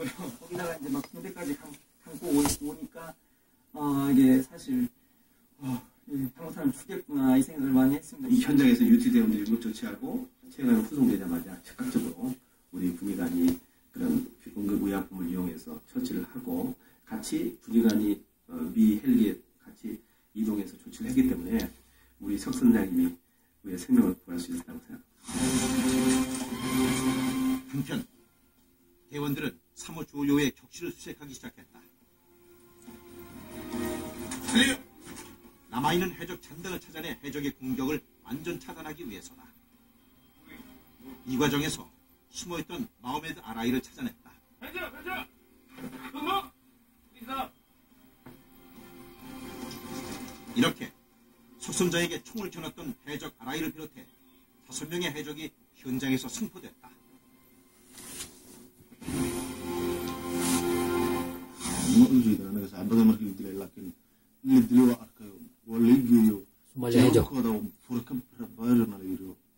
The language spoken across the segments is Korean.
전적으로 거기다가 이제 막 군대까지 감고 오니까 이게 사실 잘못하면 죽겠구나 이 생각을 많이 했습니다. 이 현장에서 유티 대원들이 못 조치하고 체가에 후송되자마자 즉각적으로 우리 군의관이 그런 응급의약품을 이용해서 처치를 하고 같이 군의관이 미 헬기에 같이 이동해서 조치를 했기 때문에 우리 석 선장님이 우리의 생명을 구할 수 있었다고 생각합니다. 한편 대원들은 사모 조요의 격실을 수색하기 시작했다. 남아있는 해적 잔당을 찾아내 해적의 공격을 완전 차단하기 위해서다. 이 과정에서 숨어있던 마호메드 아라이를 찾아냈다. 이렇게 석선자에게 총을 겨눴던 해적 아라이를 비롯해 5명의 해적이 현장에서 승포됐다. 소말리아 해적.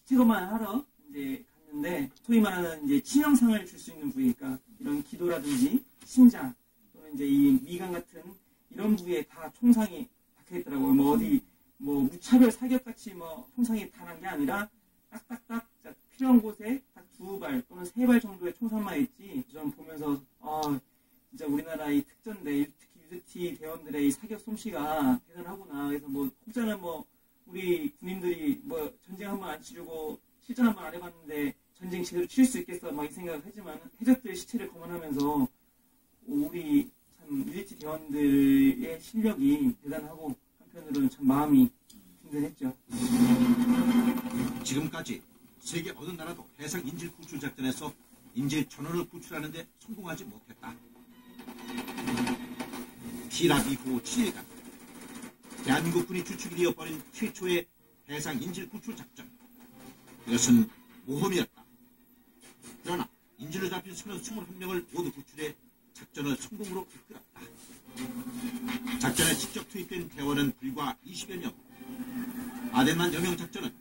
체험만 하러 이제 갔는데 소위 말하는 이제 치명상을 줄 수 있는 부위니까 이런 기도라든지 심장 또는 이제 이 미간 같은 이런 부위에 다 총상이 박혀 있더라고요. 뭐 어디 뭐 무차별 사격같이 뭐 총상이 단한 게 아니라 딱딱딱 필요한 곳에 딱 2발 또는 3발 정도의 총상만 있지. 좀 보면서 진짜 우리나라 이 특전대 특히 유대티 대원들의 이 사격 솜씨가 대단하구나. 그래서 뭐 혹자는 뭐 우리 군인들이 뭐 전쟁 한번 안 치르고 실전 한번 안 해봤는데 전쟁 제대로 치를 수 있겠어 막 이 생각을 하지만 해적들의 시체를 검언하면서 우리 참 유대티 대원들의 실력이 대단하고 한편으로는 참 마음이 든든했죠. 지금까지 세계 어느 나라도 해상 인질 구출 작전에서 인질 1000원을 구출하는 데 성공하지 못했다. 기랍 이후 7일간 대한민국군이 주축이 되어버린 최초의 해상 인질 구출 작전. 이것은 모험이었다. 그러나 인질로 잡힌 선원 21명을 모두 구출해 작전을 성공으로 이끌었다. 작전에 직접 투입된 대원은 불과 20여 명. 아덴만 여명 작전은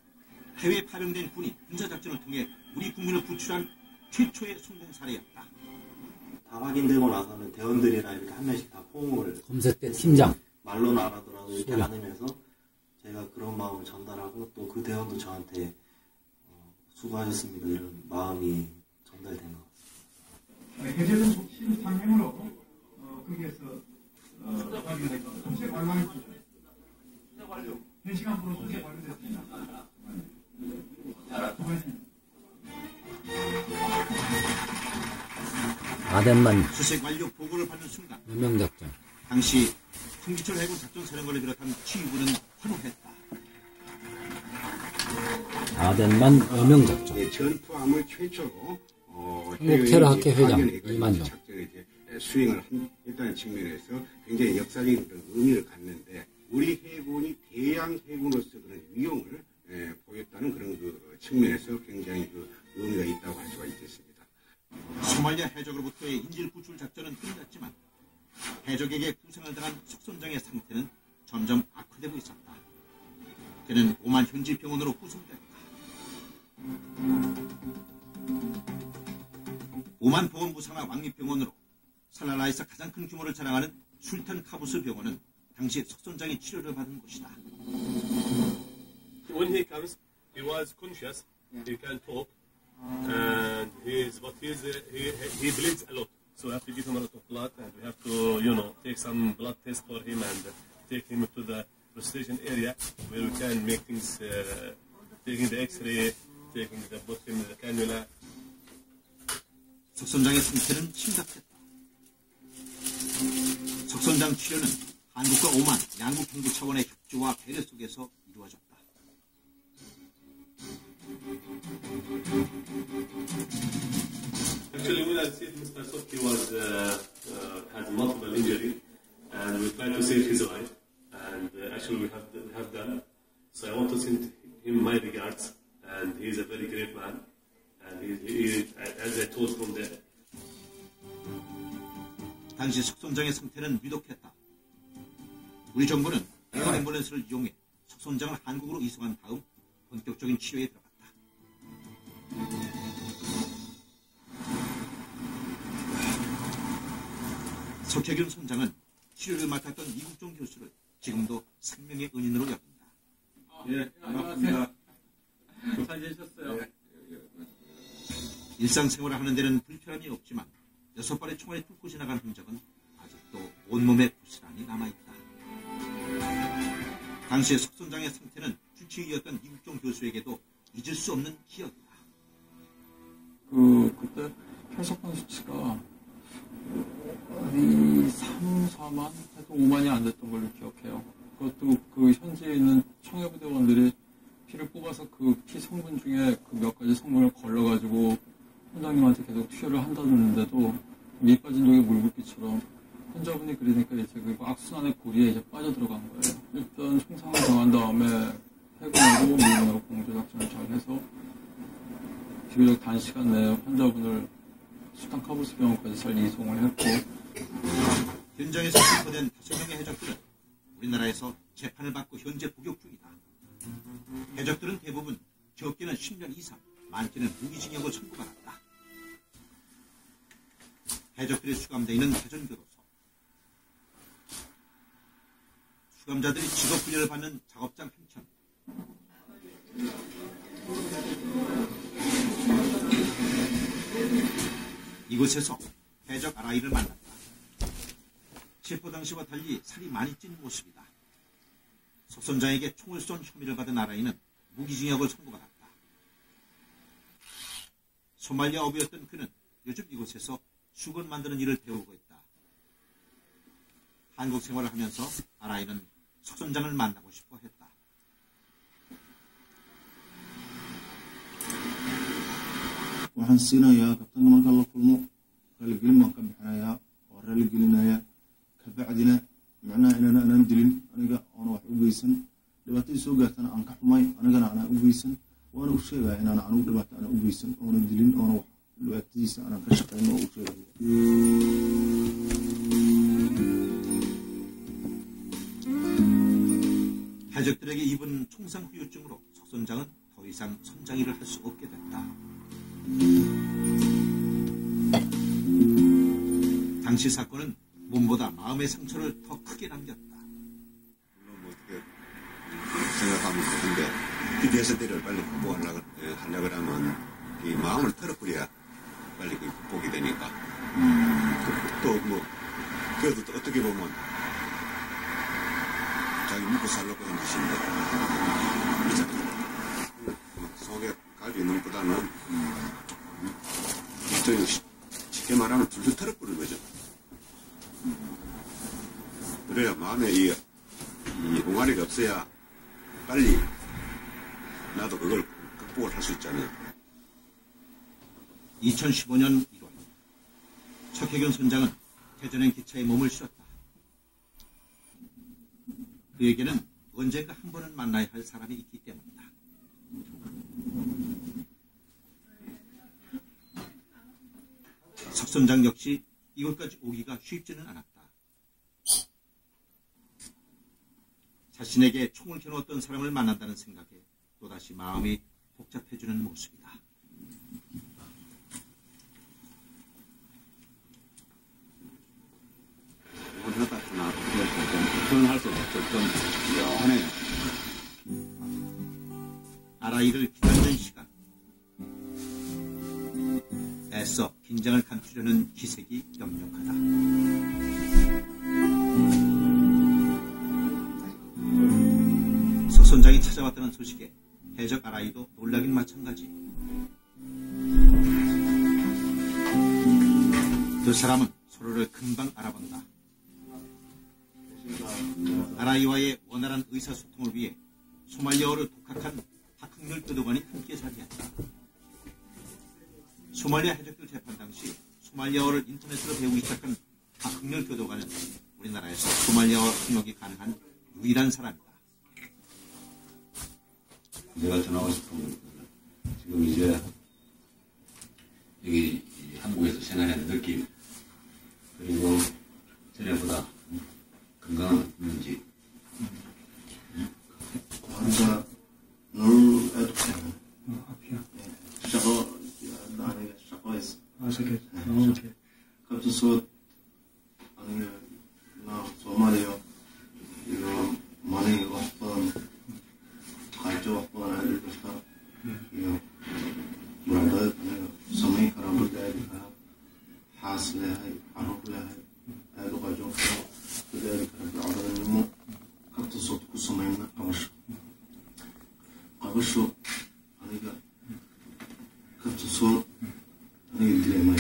해외에 파병된 군이 군사작전을 통해 우리 국민을 구출한 최초의 성공 사례였다. 다 확인되고 나서는 대원들이랑 이렇게 한 명씩 다 포옹을 검색대 팀장 말로는 안 하더라도 이렇게 안으면서 제가 그런 마음을 전달하고 또 그 대원도 저한테 수고하셨습니다 이런 마음이 전달된 것 같습니다. 해제는 실상행으로 거기에서 수색 완료했죠. 현 시간으로 수색 완료됐습니다. 아덴만 수색 완료 보고를 받는 순간 여명작전. 당시 풍기철 해군 작전사령관을 비롯한 지휘부는 환호했다. 아덴만 여명작전. 전투함을 최초로 한국테러학회 회장 이만정. 작전에 수행을 했다는 측면에서 굉장히 역사적인 그런 의미를 갖는데 우리 해군이 대양 해군으로서 그런 위용을 보였다는 그런 그 측면에서 굉장히 그 의미가 있다고 할 수가 있겠습니다. 소말리아 해적으로부터의 인질 구출 작전은 끝났지만 해적에게 부상을 당한 석선장의 상태는 점점 악화되고 있었다. 그는 오만 현지 병원으로 후송됐다. 오만 보건부상화 왕립병원으로 살라라에서 가장 큰 규모를 자랑하는 술탄 카부스 병원은 당시 석선장이 치료를 받은 곳이다. When he comes, he was conscious. He can talk, and he bleeds a lot. So we have to give him a lot of blood, and we have to, take some blood test for him and take him to the resuscitation area where we can make things, taking the X-ray, put him in the cannula. 석선장의 상태는 심각했다. 석선장 치료는 한국과 오만, 양국 정부 차원의 협조와 배려 속에서 이루어졌다. Actually, when I said Mr. Sokki had multiple injuries, and we tried to save his life, and actually we have done. So I want to send him my regards, and he is a very great man, and he as I told from there. 당시 석선장의 상태는 위독했다. 우리 정부는 에어 앰뷸런스를 이용해 석선장을 한국으로 이송한 다음 본격적인 치료에 들어갔다. 석혜균 선장은 치료를 맡았던 이국종 교수를 지금도 생명의 은인으로 여긴다. 예, 반갑습니다. 잘 지내셨어요? 일상생활을 하는 데는 불편함이 없지만 6발의 총알이 뚫고 지나간 흔적은 아직도 온몸에 고스란히 남아있다. 당시의 석 선장의 상태는 주치의였던 이국종 교수에게도 잊을 수 없는 기억이다. 그때 혈석판 수치가 3, 4만, 해도 5만이 안 됐던 걸로 기억해요. 그것도 그 현지에 있는 청해부대원들이 피를 뽑아서 그 피 성분 중에 그 몇 가지 성분을 걸러가지고 원장님한테 계속 투여를 한다는데도 밑 빠진 독이 물붓기처럼 환자분이 그러니까 이제 그 악순환의 고리에 이제 빠져들어간 거예요. 일단 총상을 정한 다음에 해군하고 미군하고 공조작전을 잘 해서 비교적 단시간 내에 환자분을 수탄 카브스 병원까지 잘 이송을 했고, 현장에서 체포된 5명의 해적들은 우리나라에서 재판을 받고 현재 복역 중이다. 해적들은 대부분 적게는 10년 이상, 많게는 무기징역을 선고받았다. 해적들이 수감되어 있는 해전교도소. 수감자들이 직업훈련을 받는 작업장 한켠. 이곳에서 해적 아라이를 만났다. 체포 당시와 달리 살이 많이 찐 모습이다. 석 선장에게 총을 쏜 혐의를 받은 아라이는 무기징역을 선고받았다. 소말리아 어부였던 그는 요즘 이곳에서 수건 만드는 일을 배우고 있다. 한국 생활을 하면서 아라이는 석 선장을 만나고 싶어 했다. waxaan siinayaa kabtanka marka la kulmo raaligelin baan ka bixinayaa waa raaligelinaya kabacdina macnaha inaan dilin aniga oona wax u geysan dhibaatadii soo gaartana aan ka xumay anigana anaa u geysan waana u sheegaya inaan anugu dhibaato ana u geysan oona dilin oona wax dhibaatadiisa aanan ka shaqayn oo u sheegaya. 해적들에게 입은 총상 후유증으로 석 선장은 더 이상 선장 일을 할 수 없게 됐다. 당시 사건은 몸보다 마음의 상처를 더 크게 남겼다. 물론 뭐 어떻게 생각하면 좋은데 이 대세대를 빨리 극복하려고 하면 이 마음을 털어버려야 빨리 극복이 되니까 또 뭐 그래도 또 어떻게 보면 자기 먹고 살려고 하는 짓인데 속에 가지고 있는 것보다는 쉽게 말하면 줄줄 털어버리는 거죠. 그래야 마음에 이 옹알이가 없어야 빨리 나도 그걸 극복을 할 수 있잖아요. 2015년 1월 석혜균 선장은 대전행 기차에 몸을 실었다. 그에게는 언젠가 한 번은 만나야 할 사람이 있기 때문이다. 석 선장 역시 이곳까지 오기가 쉽지는 않았다. 자신에게 총을 겨누었던 사람을 만난다는 생각에 또다시 마음이 복잡해지는 모습이다. 아라이를 기다리는 시간. 애써 긴장을 감추려는 기색이 역력하다. 석 선장이 찾아왔다는 소식에 해적 아라이도 놀라긴 마찬가지. 두 사람은 서로를 금방 알아본다. 아라이와의 원활한 의사소통을 위해 소말리아어를 독학한 박흥렬 교도관이 함께 자리했다. 소말리아 해적들 재판 당시 소말리아어를 인터넷으로 배우기 시작한 박흥렬 교도관은 우리나라에서 소말리아어 통역이 가능한 유일한 사람이다. 제가 전하고 싶은 건 지금 이제 여기 한국에서 생활하는 느낌, 그리고 전에보다 건강한지. Hadda nolol aad u fiican shaqo aniga shaqays kabtasood 아니 나 소말이요. 이거 많이 왔던 갈죠 왔던 아이들 그래서 이거 뭐라도 समय खराब हो जाएगा हास ले है आरोप ले है ऐलो का जो 그대로 그렇게 뭐 각자 쏟고 समय में अवश्य 아니가 각자 쏟 아니 dilema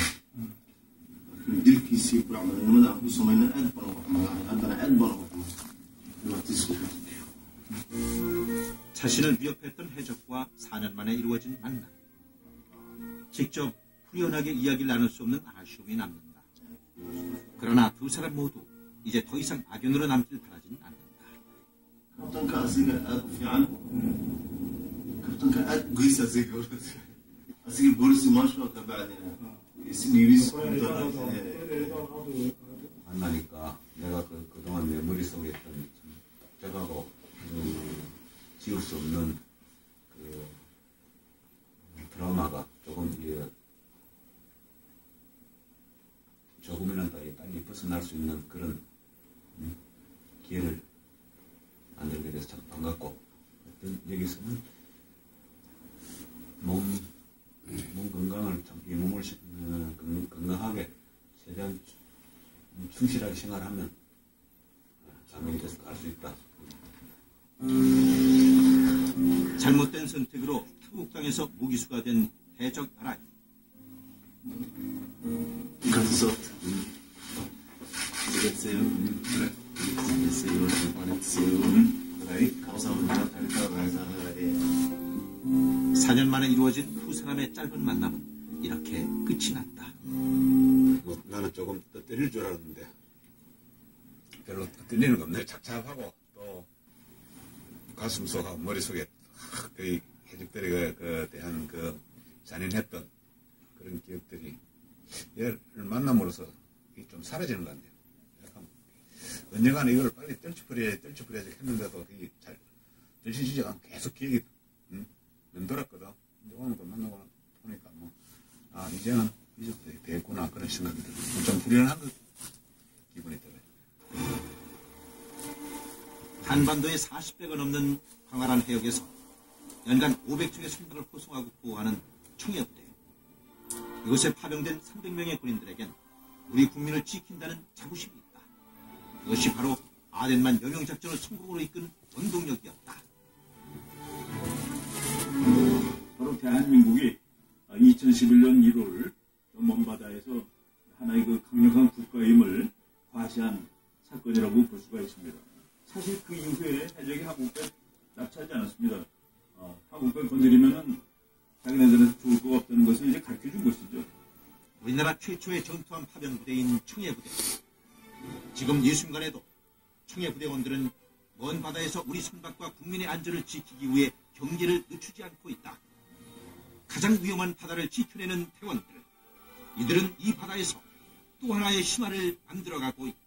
dil kisi problem में आपको समय में ऐड पर अंदर ऐड पर 자신을 위협했던 해적과 4년 만에 이루어진 만남. 직접 후련하게 이야기를 나눌 수 없는 아쉬움이 남는다. 그러나 두 사람 모두 이제 더 이상 악연으로 남길 바라진 않는다. كابتن كأسيق في عن كابتن كأ قيس أسيق أسيق بورس ما شو كبعد يسميس 만나니까 내가 그동안 내 머릿속에 있던 저하고 지울 수 없는 그 드라마가 조금이라도 빨리 벗어날 수 있는 그런 기회를 만들게 돼서 참 반갑고, 여기서는 몸 건강을 참, 이 몸을 건강하게 최대한 충실하게 생활하면 장면이 돼서 갈 수 있다. 잘못된 선택으로 태국당에서 무기수가 된 해적 아라이. 그래서 모르겠어요. 그래. 모르겠어요. 감사합니다. 4년 만에 이루어진 두 사람의 짧은 만남은 이렇게 끝이 났다. 나는 조금 더 때릴 줄 알았는데 별로 들리는 거 없네. 착잡하고 또 가슴속하고 머릿속에 거의 해적들에 대한 잔인했던 그런 기억들이 얘를 만남으로써 좀 사라지는 것 같네요. 약간 언젠가는 이걸 빨리 떨쳐버려야지 했는데도 그게 잘 떨쳐지지 않고 계속 기억이 맴돌았거든. 근데 오늘 또 만나고 보니까 이제는 이제부터 됐구나 그런 생각이 들어요. 좀 불안한 기분이 들어요. 한반도의 40배가 넘는 광활한 해역에서 연간 500척의 선박을 호송하고 구호하는 청해부대. 이곳에 파병된 300명의 군인들에겐 우리 국민을 지킨다는 자부심이 있다. 이것이 바로 아덴만 여명작전을 성공으로 이끈 원동력이었다. 바로 대한민국이 2011년 1월 먼바다에서 하나의 강력한 국가임을 과시한 사건이라고 볼 수가 있습니다. 사실 그 이후에 해적이 한국에 납치하지 않았습니다. 한국을 건드리면은 자기네들한테 좋을 거 없다는 것을 이제 가르쳐준 것이죠. 우리나라 최초의 전투함 파병 부대인 청해부대. 지금 이 순간에도 청해부대원들은 먼 바다에서 우리 선박과 국민의 안전을 지키기 위해 경계를 늦추지 않고 있다. 가장 위험한 바다를 지켜내는 대원들. 이들은 이 바다에서 또 하나의 신화를 만들어가고 있다.